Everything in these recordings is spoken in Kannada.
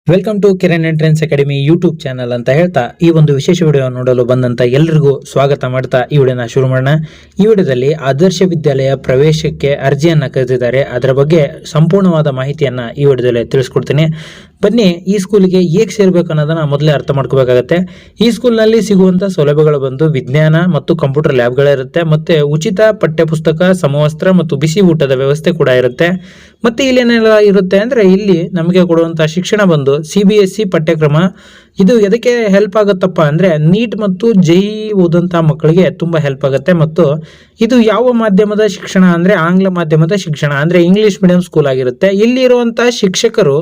Welcome to Kiran entrance academy YouTube channel ಅಂತ ಹೇಳ್ತಾ ಈ ಒಂದು ವಿಶೇಷ ವಿಡಿಯೋ ನೋಡಲು ಬಂದಂತ ಎಲ್ಲರಿಗೂ ಸ್ವಾಗತ ಮಾಡ್ತಾ ಈ ವಿಡಿಯೋನ ಶುರು ಮಾಡೋಣ. ಈ ವಿಡಿಯೋದಲ್ಲಿ ಆದರ್ಶ ವಿದ್ಯಾಲಯ ಪ್ರವೇಶಕ್ಕೆ ಅರ್ಜಿಯನ್ನ ಕರೆದಿದ್ದಾರೆ. ಅದರ ಬಗ್ಗೆ ಸಂಪೂರ್ಣವಾದ ಮಾಹಿತಿಯನ್ನ ಈ ವಿಡಿಯೋದಲ್ಲಿ ತಿಳಿಸ್ಕೊಡ್ತೀನಿ. ಬನ್ನಿ, ಈ ಸ್ಕೂಲಿಗೆ ಹೇಗೆ ಸೇರ್ಬೇಕು ಅನ್ನೋದನ್ನ ಮೊದಲೇ ಅರ್ಥ ಮಾಡ್ಕೋಬೇಕಾಗತ್ತೆ. ಈ ಸ್ಕೂಲ್ನಲ್ಲಿ ಸಿಗುವಂತ ಸೌಲಭ್ಯಗಳು ಬಂದು ವಿಜ್ಞಾನ ಮತ್ತು ಕಂಪ್ಯೂಟರ್ ಲ್ಯಾಬ್ಗಳಿರುತ್ತೆ, ಮತ್ತೆ ಉಚಿತ ಪಠ್ಯಪುಸ್ತಕ, ಸಮವಸ್ತ್ರ ಮತ್ತು ಬಿಸಿ ಊಟದ ವ್ಯವಸ್ಥೆ ಕೂಡ ಇರುತ್ತೆ. ಮತ್ತೆ ಇಲ್ಲಿ ಏನೆಲ್ಲ ಇರುತ್ತೆ ಅಂದ್ರೆ, ಇಲ್ಲಿ ನಮಗೆ ಕೊಡುವಂತಹ ಶಿಕ್ಷಣ ಬಂದು CBSE ಪಠ್ಯಕ್ರಮ. ಇದು ಎದಕ್ಕೆ ಹೆಲ್ಪ್ ಆಗುತ್ತಪ್ಪ ಅಂದ್ರೆ, ನೀಟ್ ಮತ್ತು JEE ಓದಂತಹ ಮಕ್ಕಳಿಗೆ ತುಂಬಾ ಹೆಲ್ಪ್ ಆಗುತ್ತೆ. ಮತ್ತು ಇದು ಯಾವ ಮಾಧ್ಯಮದ ಶಿಕ್ಷಣ ಅಂದ್ರೆ, ಆಂಗ್ಲ ಮಾಧ್ಯಮದ ಶಿಕ್ಷಣ ಅಂದ್ರೆ ಇಂಗ್ಲಿಷ್ ಮೀಡಿಯಂ ಸ್ಕೂಲ್ ಆಗಿರುತ್ತೆ. ಇಲ್ಲಿ ಇರುವಂತಹ ಶಿಕ್ಷಕರು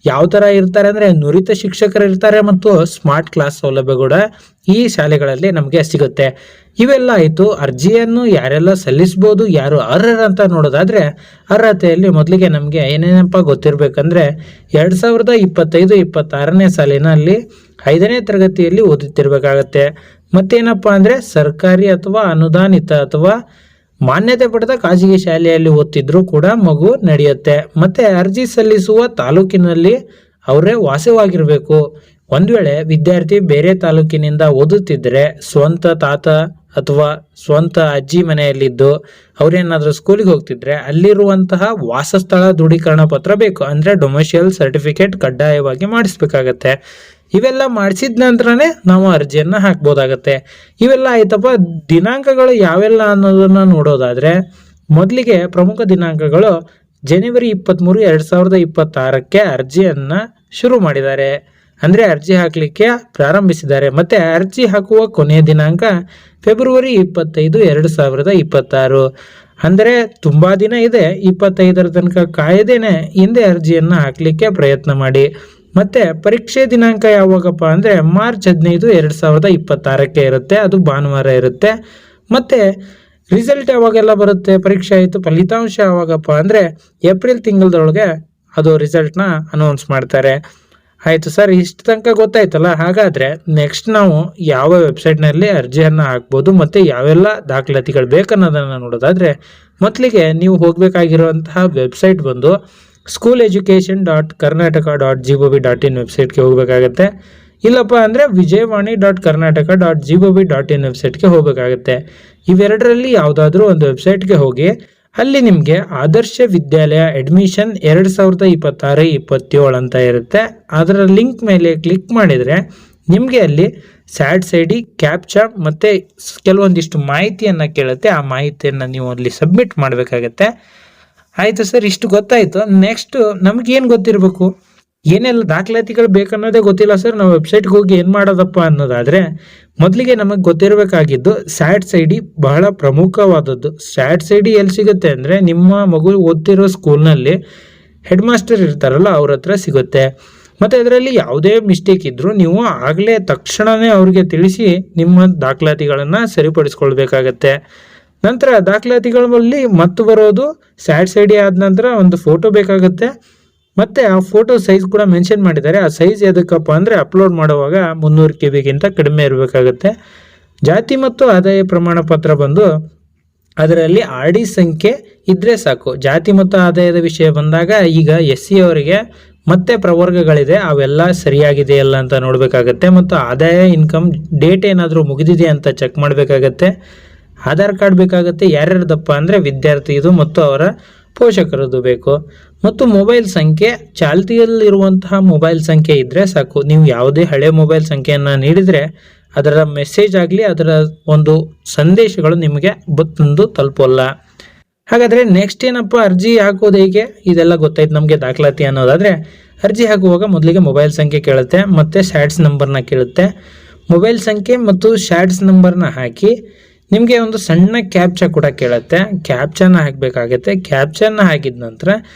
ಯಾವ ತರ ಇರ್ತಾರೆ ಅಂದ್ರೆ, ನುರಿತ ಶಿಕ್ಷಕರು ಇರ್ತಾರೆ ಮತ್ತು ಸ್ಮಾರ್ಟ್ ಕ್ಲಾಸ್ ಸೌಲಭ್ಯ ಕೂಡ ಈ ಶಾಲೆಗಳಲ್ಲಿ ನಮಗೆ ಸಿಗುತ್ತೆ. ಇವೆಲ್ಲ ಆಯ್ತು. ಅರ್ಜಿಯನ್ನು ಯಾರೆಲ್ಲ ಸಲ್ಲಿಸಬಹುದು, ಯಾರು ಅರ್ಹರಂತ ನೋಡೋದಾದ್ರೆ, ಅರ್ಹತೆಯಲ್ಲಿ ಮೊದಲಿಗೆ ನಮಗೆ ಏನೇನಪ್ಪ ಗೊತ್ತಿರ್ಬೇಕಂದ್ರೆ, 2025-26ನೇ ಸಾಲಿನಲ್ಲಿ 5ನೇ ತರಗತಿಯಲ್ಲಿ ಓದುತ್ತಿರ್ಬೇಕಾಗತ್ತೆ. ಮತ್ತೇನಪ್ಪ ಅಂದ್ರೆ, ಸರ್ಕಾರಿ ಅಥವಾ ಅನುದಾನಿತ ಅಥವಾ ಮಾನ್ಯತೆ ಪಡೆದ ಖಾಸಗಿ ಶಾಲೆಯಲ್ಲಿ ಓದ್ತಿದ್ರು ಕೂಡ ಮಗು ನಡೆಯುತ್ತೆ. ಮತ್ತೆ ಅರ್ಜಿ ಸಲ್ಲಿಸುವ ತಾಲೂಕಿನಲ್ಲಿ ಅವರೇ ವಾಸವಾಗಿರ್ಬೇಕು. ಒಂದ್ ವೇಳೆ ವಿದ್ಯಾರ್ಥಿ ಬೇರೆ ತಾಲೂಕಿನಿಂದ ಓದುತ್ತಿದ್ರೆ, ಸ್ವಂತ ತಾತ ಅಥವಾ ಸ್ವಂತ ಅಜ್ಜಿ ಮನೆಯಲ್ಲಿದ್ದು ಅವ್ರೇನಾದ್ರೂ ಸ್ಕೂಲಿಗೆ ಹೋಗ್ತಿದ್ರೆ, ಅಲ್ಲಿರುವಂತಹ ವಾಸಸ್ಥಳ ದೃಢೀಕರಣ ಪತ್ರ ಬೇಕು. ಅಂದ್ರೆ ಡೊಮೆಸಿಯಲ್ ಸರ್ಟಿಫಿಕೇಟ್ ಕಡ್ಡಾಯವಾಗಿ ಮಾಡಿಸ್ಬೇಕಾಗತ್ತೆ. ಇವೆಲ್ಲ ಮಾಡಿಸಿದ ನಂತರನೇ ನಾವು ಅರ್ಜಿಯನ್ನ ಹಾಕ್ಬೋದಾಗತ್ತೆ. ಇವೆಲ್ಲ ಆಯ್ತಪ್ಪ. ದಿನಾಂಕಗಳು ಯಾವೆಲ್ಲ ಅನ್ನೋದನ್ನ ನೋಡೋದಾದ್ರೆ, ಮೊದಲಿಗೆ ಪ್ರಮುಖ ದಿನಾಂಕಗಳು ಜನವರಿ 23, 2026ಕ್ಕೆ ಅರ್ಜಿಯನ್ನ ಶುರು ಮಾಡಿದ್ದಾರೆ. ಅಂದ್ರೆ ಅರ್ಜಿ ಹಾಕ್ಲಿಕ್ಕೆ ಪ್ರಾರಂಭಿಸಿದ್ದಾರೆ. ಮತ್ತೆ ಅರ್ಜಿ ಹಾಕುವ ಕೊನೆಯ ದಿನಾಂಕ ಫೆಬ್ರವರಿ 25, 2026. ಅಂದ್ರೆ ತುಂಬಾ ದಿನ ಇದೆ. 25ರ ತನಕ ಕಾಯದೇನೆ ಹಿಂದೆ ಅರ್ಜಿಯನ್ನ ಹಾಕ್ಲಿಕ್ಕೆ ಪ್ರಯತ್ನ ಮಾಡಿ. ಮತ್ತೆ ಪರೀಕ್ಷೆ ದಿನಾಂಕ ಯಾವಾಗಪ್ಪ ಅಂದ್ರೆ, ಮಾರ್ಚ್ 15, 2026ಕ್ಕೆ ಇರುತ್ತೆ. ಅದು ಭಾನುವಾರ ಇರುತ್ತೆ. ಮತ್ತೆ ರಿಸಲ್ಟ್ ಯಾವಾಗೆಲ್ಲ ಬರುತ್ತೆ, ಪರೀಕ್ಷೆ ಆಯಿತು, ಫಲಿತಾಂಶ ಯಾವಾಗಪ್ಪ ಅಂದ್ರೆ ಏಪ್ರಿಲ್ ತಿಂಗಳದೊಳಗೆ ಅದು ರಿಸಲ್ಟ್ನ ಅನೌನ್ಸ್ ಮಾಡ್ತಾರೆ. ಆಯಿತು ಸರ್, ಇಷ್ಟು ತನಕ ಗೊತ್ತಾಯ್ತಲ್ಲ. ಹಾಗಾದರೆ ನೆಕ್ಸ್ಟ್ ನಾವು ಯಾವ ವೆಬ್ಸೈಟ್ನಲ್ಲಿ ಅರ್ಜಿಯನ್ನು ಹಾಕ್ಬೋದು ಮತ್ತು ಯಾವೆಲ್ಲ ದಾಖಲಾತಿಗಳು ಬೇಕನ್ನೋದನ್ನು ನೋಡೋದಾದರೆ, ಮೊದಲಿಗೆ ನೀವು ಹೋಗಬೇಕಾಗಿರುವಂತಹ ವೆಬ್ಸೈಟ್ ಬಂದು schooleducation.karnataka.gov.in ವೆಬ್ಸೈಟ್ಗೆ ಹೋಗಬೇಕಾಗತ್ತೆ. ಇಲ್ಲಪ್ಪ ಅಂದರೆ vijayvani.karnataka.gov.in ವೆಬ್ಸೈಟ್ಗೆ ಹೋಗಬೇಕಾಗತ್ತೆ. ಇವೆರಡರಲ್ಲಿ ಯಾವುದಾದ್ರೂ ಒಂದು ವೆಬ್ಸೈಟ್ಗೆ ಹೋಗಿ, ಅಲ್ಲಿ ನಿಮಗೆ ಆದರ್ಶ ವಿದ್ಯಾಲಯ ಅಡ್ಮಿಷನ್ 2026-27 ಅಂತ ಇರುತ್ತೆ. ಅದರ ಲಿಂಕ್ ಮೇಲೆ ಕ್ಲಿಕ್ ಮಾಡಿದರೆ ನಿಮಗೆ ಅಲ್ಲಿ SATS ID, ಕ್ಯಾಪ್ಚಾ ಮತ್ತು ಕೆಲವೊಂದಿಷ್ಟು ಮಾಹಿತಿಯನ್ನು ಕೇಳುತ್ತೆ. ಆ ಮಾಹಿತಿಯನ್ನು ನೀವು ಅಲ್ಲಿ ಸಬ್ಮಿಟ್ ಮಾಡಬೇಕಾಗತ್ತೆ. ಆಯಿತು ಸರ್, ಇಷ್ಟು ಗೊತ್ತಾಯಿತು. ನೆಕ್ಸ್ಟ್ ನಮಗೇನು ಗೊತ್ತಿರಬೇಕು, ಏನೆಲ್ಲ ದಾಖಲಾತಿಗಳು ಬೇಕನ್ನೋದೇ ಗೊತ್ತಿಲ್ಲ ಸರ್. ನಾವು ವೆಬ್ಸೈಟ್ಗೆ ಹೋಗಿ ಏನು ಮಾಡೋದಪ್ಪ ಅನ್ನೋದಾದರೆ, ಮೊದಲಿಗೆ ನಮಗೆ ಗೊತ್ತಿರಬೇಕಾಗಿದ್ದು SATS ID ಬಹಳ ಪ್ರಮುಖವಾದದ್ದು. SATS ID ಎಲ್ಲಿ ಸಿಗುತ್ತೆ ಅಂದರೆ, ನಿಮ್ಮ ಮಗು ಓದ್ತಿರೋ ಸ್ಕೂಲ್ನಲ್ಲಿ ಹೆಡ್ ಮಾಸ್ಟರ್ ಇರ್ತಾರಲ್ಲ, ಅವ್ರ ಹತ್ರ ಸಿಗುತ್ತೆ. ಮತ್ತು ಅದರಲ್ಲಿ ಯಾವುದೇ ಮಿಸ್ಟೇಕ್ ಇದ್ದರೂ ನೀವು ಆಗಲೇ ತಕ್ಷಣವೇ ಅವ್ರಿಗೆ ತಿಳಿಸಿ ನಿಮ್ಮ ದಾಖಲಾತಿಗಳನ್ನು ಸರಿಪಡಿಸ್ಕೊಳ್ಬೇಕಾಗತ್ತೆ. ನಂತರ ದಾಖಲಾತಿಗಳಲ್ಲಿ ಮತ್ತು ಬರೋದು SATS ID ಆದ ನಂತರ ಒಂದು ಫೋಟೋ ಬೇಕಾಗುತ್ತೆ. ಮತ್ತು ಆ ಫೋಟೋ ಸೈಜ್ ಕೂಡ ಮೆನ್ಷನ್ ಮಾಡಿದ್ದಾರೆ. ಆ ಸೈಜ್ ಎದಕ್ಕಪ್ಪ ಅಂದರೆ, ಅಪ್ಲೋಡ್ ಮಾಡುವಾಗ 300 KB ಕಡಿಮೆ ಇರಬೇಕಾಗುತ್ತೆ. ಜಾತಿ ಮತ್ತು ಆದಾಯ ಪ್ರಮಾಣ ಪತ್ರ ಬಂದು ಅದರಲ್ಲಿ RD ಸಂಖ್ಯೆ ಇದ್ದರೆ ಸಾಕು. ಜಾತಿ ಮತ್ತು ಆದಾಯದ ವಿಷಯ ಬಂದಾಗ, ಈಗ SC ಅವರಿಗೆ ಮತ್ತೆ ಪ್ರವರ್ಗಗಳಿದೆ, ಅವೆಲ್ಲ ಸರಿಯಾಗಿದೆಯಲ್ಲ ಅಂತ ನೋಡಬೇಕಾಗತ್ತೆ. ಮತ್ತು ಆದಾಯ ಇನ್ಕಮ್ ಡೇಟ್ ಏನಾದರೂ ಮುಗಿದಿದೆ ಅಂತ ಚೆಕ್ ಮಾಡಬೇಕಾಗತ್ತೆ. ಆಧಾರ್ ಕಾರ್ಡ್ ಬೇಕಾಗುತ್ತೆ. ಯಾರ್ಯಾರ್ದಪ್ಪ ಅಂದರೆ ವಿದ್ಯಾರ್ಥಿದು ಮತ್ತು ಅವರ ಪೋಷಕರದ್ದು ಬೇಕು. ಮತ್ತು ಮೊಬೈಲ್ ಸಂಖ್ಯೆ, ಚಾಲ್ತಿಯಲ್ಲಿರುವಂತಹ ಮೊಬೈಲ್ ಸಂಖ್ಯೆ ಇದ್ದರೆ ಸಾಕು. ನೀವು ಯಾವುದೇ ಹಳೆ ಮೊಬೈಲ್ ಸಂಖ್ಯೆಯನ್ನು ನೀಡಿದರೆ ಅದರ ಮೆಸೇಜ್ ಆಗಲಿ, ಅದರ ಒಂದು ಸಂದೇಶಗಳು ನಿಮಗೆ ಬಂದು ತಲುಪಲ್ಲ. ಹಾಗಾದರೆ ನೆಕ್ಸ್ಟ್ ಏನಪ್ಪ, ಅರ್ಜಿ ಹಾಕೋದು ಹೇಗೆ, ಇದೆಲ್ಲ ಗೊತ್ತಾಯ್ತು ನಮಗೆ ದಾಖಲಾತಿ ಅನ್ನೋದಾದರೆ. ಅರ್ಜಿ ಹಾಕುವಾಗ ಮೊದಲಿಗೆ ಮೊಬೈಲ್ ಸಂಖ್ಯೆ ಕೇಳುತ್ತೆ, ಮತ್ತು SATS ನಂಬರ್ನ ಕೇಳುತ್ತೆ. ಮೊಬೈಲ್ ಸಂಖ್ಯೆ ಮತ್ತು SATS ನಂಬರ್ನ ಹಾಕಿ ನಿಮಗೆ ಒಂದು ಸಣ್ಣ ಕ್ಯಾಪ್ಚಾ ಕೂಡ ಕೇಳುತ್ತೆ. ಕ್ಯಾಪ್ಚಾನ ಹಾಕಬೇಕಾಗತ್ತೆ. ಕ್ಯಾಪ್ಚಾನ ಹಾಕಿದ ನಂತರ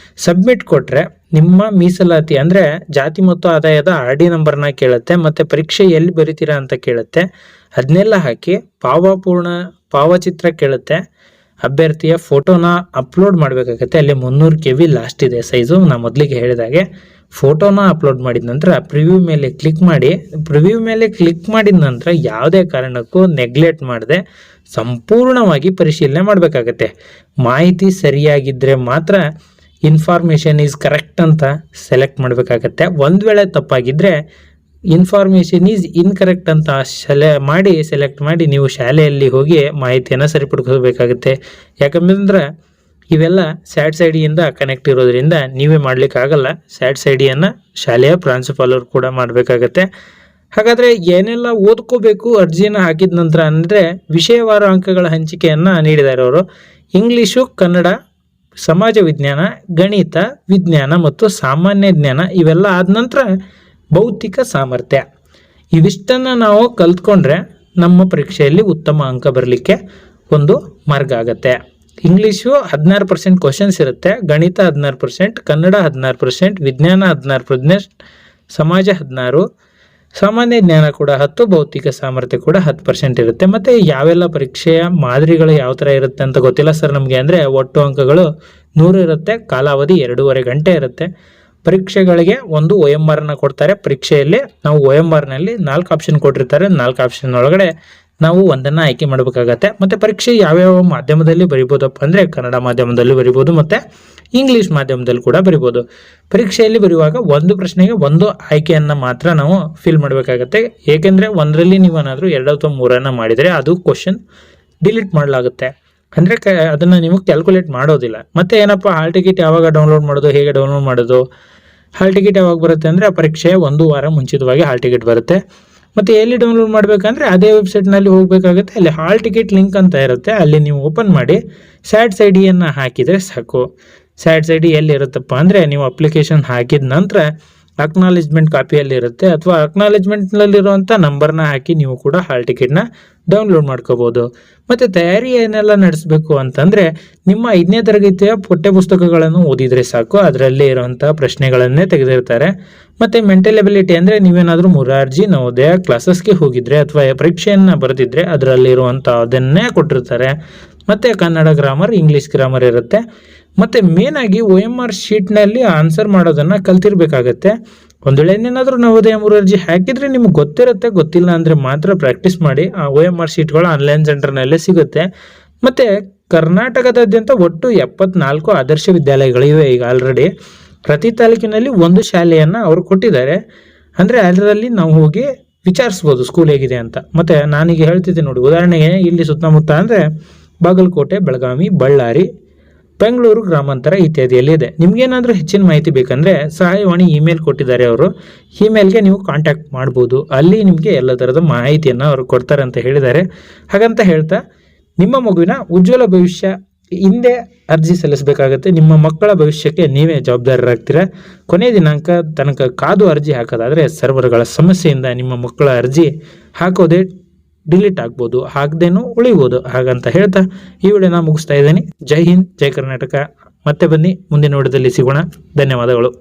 ಸಬ್ಮಿಟ್ ಕೊಟ್ಟರೆ ನಿಮ್ಮ ಮೀಸಲಾತಿ ಅಂದರೆ ಜಾತಿ ಮತ್ತು ಆದಾಯದ RD ನಂಬರ್ನ ಕೇಳುತ್ತೆ. ಮತ್ತು ಪರೀಕ್ಷೆ ಎಲ್ಲಿ ಬರಿತೀರಾ ಅಂತ ಕೇಳುತ್ತೆ. ಅದನ್ನೆಲ್ಲ ಹಾಕಿ ಭಾವಚಿತ್ರ ಕೇಳುತ್ತೆ. ಅಭ್ಯರ್ಥಿಯ ಫೋಟೋನ ಅಪ್ಲೋಡ್ ಮಾಡಬೇಕಾಗತ್ತೆ. ಅಲ್ಲಿ 300 KB ಲಾಸ್ಟ್ ಇದೆ ಸೈಜು. ನಾನು ಮೊದಲಿಗೆ ಹೇಳಿದಾಗೆ ಫೋಟೋನ ಅಪ್ಲೋಡ್ ಮಾಡಿದ ನಂತರ ಪ್ರಿವ್ಯೂ ಮೇಲೆ ಕ್ಲಿಕ್ ಮಾಡಿ. ಪ್ರಿವ್ಯೂ ಮೇಲೆ ಕ್ಲಿಕ್ ಮಾಡಿದ ನಂತರ ಯಾವುದೇ ಕಾರಣಕ್ಕೂ ನೆಗ್ಲೆಕ್ಟ್ ಮಾಡದೆ ಸಂಪೂರ್ಣವಾಗಿ ಪರಿಶೀಲನೆ ಮಾಡಬೇಕಾಗತ್ತೆ. ಮಾಹಿತಿ ಸರಿಯಾಗಿದ್ದರೆ ಮಾತ್ರ ಇನ್ಫಾರ್ಮೇಷನ್ ಈಸ್ ಕರೆಕ್ಟ್ ಅಂತ ಸೆಲೆಕ್ಟ್ ಮಾಡಬೇಕಾಗತ್ತೆ. ಒಂದು ವೇಳೆ ತಪ್ಪಾಗಿದ್ದರೆ ಇನ್ಫಾರ್ಮೇಷನ್ ಈಸ್ ಇನ್ಕರೆಕ್ಟ್ ಅಂತ ಸೆಲೆಕ್ಟ್ ಮಾಡಿ ನೀವು ಶಾಲೆಯಲ್ಲಿ ಹೋಗಿ ಮಾಹಿತಿಯನ್ನು ಸರಿಪಡಿಸಬೇಕಾಗುತ್ತೆ. ಯಾಕಂದ್ರೆ ಇವೆಲ್ಲ ಸ್ಯಾಟ್ಸ್ ಐ ಡಿಯಿಂದ ಕನೆಕ್ಟ್ ಇರೋದ್ರಿಂದ ನೀವೇ ಮಾಡಲಿಕ್ಕಾಗಲ್ಲ. ಸ್ಯಾಟ್ಸ್ ಐ ಡಿಯನ್ನು ಶಾಲೆಯ ಪ್ರಾಂಶುಪಾಲರು ಕೂಡ ಮಾಡಬೇಕಾಗತ್ತೆ. ಹಾಗಾದರೆ ಏನೆಲ್ಲ ಓದ್ಕೋಬೇಕು ಅರ್ಜಿಯನ್ನು ಹಾಕಿದ ನಂತರ ಅಂದರೆ ವಿಷಯವಾರ ಅಂಕಗಳ ಹಂಚಿಕೆಯನ್ನು ನೀಡಿದ್ದಾರೆ ಅವರು. ಇಂಗ್ಲೀಷು, ಕನ್ನಡ, ಸಮಾಜ ವಿಜ್ಞಾನ, ಗಣಿತ, ವಿಜ್ಞಾನ ಮತ್ತು ಸಾಮಾನ್ಯ ಜ್ಞಾನ ಇವೆಲ್ಲ ಆದ ನಂತರ ಭೌತಿಕ ಸಾಮರ್ಥ್ಯ. ಇವಿಷ್ಟನ್ನು ನಾವು ಕಲ್ತ್ಕೊಂಡ್ರೆ ನಮ್ಮ ಪರೀಕ್ಷೆಯಲ್ಲಿ ಉತ್ತಮ ಅಂಕ ಬರಲಿಕ್ಕೆ ಒಂದು ಮಾರ್ಗ ಆಗುತ್ತೆ. ಇಂಗ್ಲೀಷು 16% ಕ್ವಶನ್ಸ್ ಇರುತ್ತೆ, ಗಣಿತ 16%, ಕನ್ನಡ 16%, ವಿಜ್ಞಾನ 16%, ಸಮಾಜ 16%, ಸಾಮಾನ್ಯ ಜ್ಞಾನ ಕೂಡ 10%, ಭೌತಿಕ ಸಾಮರ್ಥ್ಯ ಕೂಡ 10% ಇರುತ್ತೆ. ಮತ್ತು ಯಾವೆಲ್ಲ ಪರೀಕ್ಷೆಯ ಮಾದರಿಗಳು ಯಾವ ಥರ ಇರುತ್ತೆ ಅಂತ ಗೊತ್ತಿಲ್ಲ ಸರ್ ನಮಗೆ. ಅಂದರೆ ಒಟ್ಟು ಅಂಕಗಳು 100 ಇರುತ್ತೆ, ಕಾಲಾವಧಿ 2.5 ಗಂಟೆ ಇರುತ್ತೆ. ಪರೀಕ್ಷೆಗಳಿಗೆ ಒಂದು OMR ಕೊಡ್ತಾರೆ. ಪರೀಕ್ಷೆಯಲ್ಲಿ ನಾವು OMRನಲ್ಲಿ 4 ಆಪ್ಷನ್ ಕೊಟ್ಟಿರ್ತಾರೆ. 4 ಆಪ್ಷನ್ ಒಳಗಡೆ ನಾವು ಒಂದನ್ನು ಆಯ್ಕೆ ಮಾಡಬೇಕಾಗತ್ತೆ. ಮತ್ತು ಪರೀಕ್ಷೆ ಯಾವ್ಯಾವ ಮಾಧ್ಯಮದಲ್ಲಿ ಬರಿಬೋದಪ್ಪ ಅಂದರೆ ಕನ್ನಡ ಮಾಧ್ಯಮದಲ್ಲಿ ಬರಿಬೋದು ಮತ್ತು ಇಂಗ್ಲೀಷ್ ಮಾಧ್ಯಮದಲ್ಲಿ ಕೂಡ ಬರಿಬೋದು. ಪರೀಕ್ಷೆಯಲ್ಲಿ ಬರೆಯುವಾಗ ಒಂದು ಪ್ರಶ್ನೆಗೆ ಒಂದು ಆಯ್ಕೆಯನ್ನು ಮಾತ್ರ ನಾವು ಫಿಲ್ ಮಾಡಬೇಕಾಗತ್ತೆ. ಏಕೆಂದರೆ ಒಂದರಲ್ಲಿ ನೀವು ಏನಾದರೂ 2 ಅಥವಾ 3 ಮಾಡಿದರೆ ಅದು ಕ್ವಶನ್ ಡಿಲೀಟ್ ಮಾಡಲಾಗುತ್ತೆ. ಅಂದರೆ ಅದನ್ನು ನೀವು ಕ್ಯಾಲ್ಕುಲೇಟ್ ಮಾಡೋದಿಲ್ಲ. ಮತ್ತು ಏನಪ್ಪ ಹಾಲ್ ಟಿಕೆಟ್ ಯಾವಾಗ ಡೌನ್ಲೋಡ್ ಮಾಡೋದು, ಹೇಗೆ ಡೌನ್ಲೋಡ್ ಮಾಡೋದು? ಹಾಲ್ ಟಿಕೆಟ್ ಯಾವಾಗ ಬರುತ್ತೆ ಅಂದರೆ ಆ ಪರೀಕ್ಷೆಯ 1 ವಾರ ಮುಂಚಿತವಾಗಿ ಹಾಲ್ ಟಿಕೆಟ್ ಬರುತ್ತೆ. ಮತ್ತು ಎಲ್ಲಿ ಡೌನ್ಲೋಡ್ ಮಾಡಬೇಕಂದ್ರೆ ಅದೇ ವೆಬ್ಸೈಟ್ನಲ್ಲಿ ಹೋಗಬೇಕಾಗುತ್ತೆ. ಅಲ್ಲಿ ಹಾಲ್ ಟಿಕೆಟ್ ಲಿಂಕ್ ಅಂತ ಇರುತ್ತೆ, ಅಲ್ಲಿ ನೀವು ಓಪನ್ ಮಾಡಿ ಸ್ಯಾಟ್ಸ್ ಐ ಡಿಯನ್ನು ಹಾಕಿದರೆ ಸಾಕು. ಸ್ಯಾಟ್ಸ್ ಐ ಡಿ ಎಲ್ಲಿರುತ್ತಪ್ಪ ಅಂದರೆ ನೀವು ಅಪ್ಲಿಕೇಶನ್ ಹಾಕಿದ ನಂತರ ಅಕ್ನಾಲೇಜ್ಮೆಂಟ್ ಕಾಪಿಯಲ್ಲಿ ಇರುತ್ತೆ, ಅಥವಾ ಅಕ್ನಾಲೇಜ್ಮೆಂಟ್ನಲ್ಲಿರುವಂಥ ನಂಬರ್ನ ಹಾಕಿ ನೀವು ಕೂಡ ಹಾಲ್ ಟಿಕೆಟ್ನ ಡೌನ್ಲೋಡ್ ಮಾಡ್ಕೋಬೋದು. ಮತ್ತು ತಯಾರಿ ಏನೆಲ್ಲ ನಡೆಸಬೇಕು ಅಂತಂದರೆ ನಿಮ್ಮ 5ನೇ ತರಗತಿಯ ಪಠ್ಯಪುಸ್ತಕಗಳನ್ನು ಓದಿದರೆ ಸಾಕು, ಅದರಲ್ಲೇ ಇರುವಂಥ ಪ್ರಶ್ನೆಗಳನ್ನೇ ತೆಗೆದಿರ್ತಾರೆ. ಮತ್ತು ಮೆಂಟಲ್ ಎಬಿಲಿಟಿ ಅಂದರೆ ನೀವೇನಾದರೂ ಮೊರಾರ್ಜಿ, ನವೋದಯ ಕ್ಲಾಸಸ್ಗೆ ಹೋಗಿದ್ರೆ ಅಥವಾ ಪರೀಕ್ಷೆಯನ್ನು ಬರೆದಿದ್ರೆ ಅದರಲ್ಲಿರುವಂಥ ಅದನ್ನೇ ಕೊಟ್ಟಿರ್ತಾರೆ. ಮತ್ತು ಕನ್ನಡ ಗ್ರಾಮರ್, ಇಂಗ್ಲೀಷ್ ಗ್ರಾಮರ್ ಇರುತ್ತೆ. ಮತ್ತು ಮೇನಾಗಿ OMR ಶೀಟ್ನಲ್ಲಿ ಆನ್ಸರ್ ಮಾಡೋದನ್ನು ಕಲ್ತಿರ್ಬೇಕಾಗತ್ತೆ. ಒಂದು ವೇಳೆ ಏನೇನಾದರೂ ನವೋದಯ ಮೊರಾರ್ಜಿ ಹಾಕಿದರೆ ನಿಮ್ಗೆ ಗೊತ್ತಿರುತ್ತೆ, ಗೊತ್ತಿಲ್ಲ ಅಂದರೆ ಮಾತ್ರ ಪ್ರಾಕ್ಟೀಸ್ ಮಾಡಿ. ಆ OMR ಶೀಟ್ಗಳು ಆನ್ಲೈನ್ ಸೆಂಟರ್ನಲ್ಲೇ ಸಿಗುತ್ತೆ. ಮತ್ತು ಕರ್ನಾಟಕದಾದ್ಯಂತ ಒಟ್ಟು 74 ಆದರ್ಶ ವಿದ್ಯಾಲಯಗಳಿವೆ ಈಗ ಆಲ್ರೆಡಿ. ಪ್ರತಿ ತಾಲೂಕಿನಲ್ಲಿ ಒಂದು ಶಾಲೆಯನ್ನು ಅವರು ಕೊಟ್ಟಿದ್ದಾರೆ. ಅಂದರೆ ಅದರಲ್ಲಿ ನಾವು ಹೋಗಿ ವಿಚಾರಿಸ್ಬೋದು ಸ್ಕೂಲ್ ಹೇಗಿದೆ ಅಂತ. ಮತ್ತು ನಾನೀಗ ಹೇಳ್ತಿದ್ದೆ ನೋಡಿ, ಉದಾಹರಣೆಗೆ ಇಲ್ಲಿ ಸುತ್ತಮುತ್ತ ಅಂದರೆ ಬಾಗಲಕೋಟೆ, ಬೆಳಗಾವಿ, ಬಳ್ಳಾರಿ, ಬೆಂಗಳೂರು ಗ್ರಾಮಾಂತರ ಇತ್ಯಾದಿಯಲ್ಲಿ ಇದೆ. ನಿಮ್ಗೇನಾದರೂ ಹೆಚ್ಚಿನ ಮಾಹಿತಿ ಬೇಕಂದರೆ ಸಹಾಯವಾಣಿ ಇಮೇಲ್ ಕೊಟ್ಟಿದ್ದಾರೆ ಅವರು. ಇಮೇಲ್ಗೆ ನೀವು ಕಾಂಟ್ಯಾಕ್ಟ್ ಮಾಡ್ಬೋದು. ಅಲ್ಲಿ ನಿಮಗೆ ಎಲ್ಲ ಥರದ ಮಾಹಿತಿಯನ್ನು ಅವರು ಕೊಡ್ತಾರೆ ಅಂತ ಹೇಳಿದ್ದಾರೆ. ಹಾಗಂತ ಹೇಳ್ತಾ ನಿಮ್ಮ ಮಗುವಿನ ಉಜ್ವಲ ಭವಿಷ್ಯ ಹಿಂದೆ ಅರ್ಜಿ ಸಲ್ಲಿಸಬೇಕಾಗತ್ತೆ. ನಿಮ್ಮ ಮಕ್ಕಳ ಭವಿಷ್ಯಕ್ಕೆ ನೀವೇ ಜವಾಬ್ದಾರರಾಗ್ತೀರಾ. ಕೊನೆಯ ದಿನಾಂಕ ತನಕ ಕಾದು ಅರ್ಜಿ ಹಾಕೋದಾದರೆ ಸರ್ವರ್ಗಳ ಸಮಸ್ಯೆಯಿಂದ ನಿಮ್ಮ ಮಕ್ಕಳ ಅರ್ಜಿ ಹಾಕೋದೇ ಡಿಲೀಟ್ ಆಗ್ಬೋದು, ಹಾಕದೇನೂ ಉಳಿಬೋದು. ಹಾಗಂತ ಹೇಳ್ತಾ ಈ ವಿಡಿಯೋನ ಮುಗಿಸ್ತಾ ಇದ್ದೀನಿ. ಜೈ ಹಿಂದ್, ಜೈ ಕರ್ನಾಟಕ. ಮತ್ತೆ ಬನ್ನಿ, ಮುಂದಿನ ವಿಡಿಯೋದಲ್ಲಿ ಸಿಗೋಣ. ಧನ್ಯವಾದಗಳು.